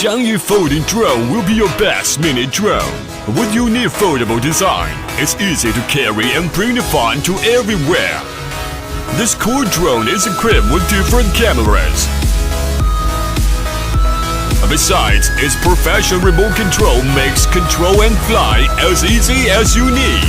XIANGYU folding drone will be your best mini drone. With unique foldable design, it's easy to carry and bring the fun to everywhere. This cool drone is equipped with different cameras. Besides, its professional remote control makes control and fly as easy as you need.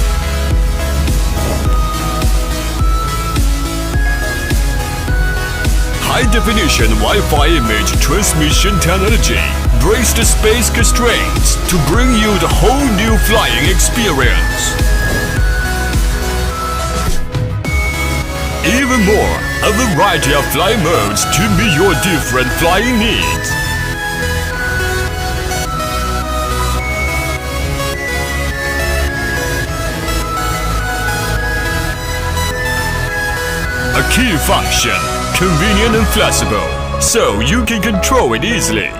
High-definition Wi-Fi image transmission technology breaks the space constraints to bring you the whole new flying experience. Even more, a variety of flying modes to meet your different flying needs. A key function, convenient and flexible, so you can control it easily.